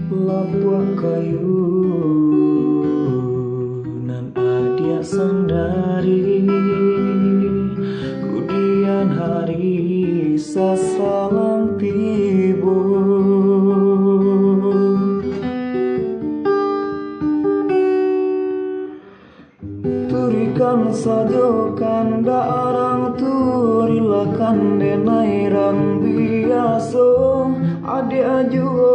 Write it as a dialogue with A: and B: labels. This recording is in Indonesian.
A: Labuah kayu nan adia sandari kemudian hari sasalang tibo turikan sajokan darang turilakan denai rang biaso ade aju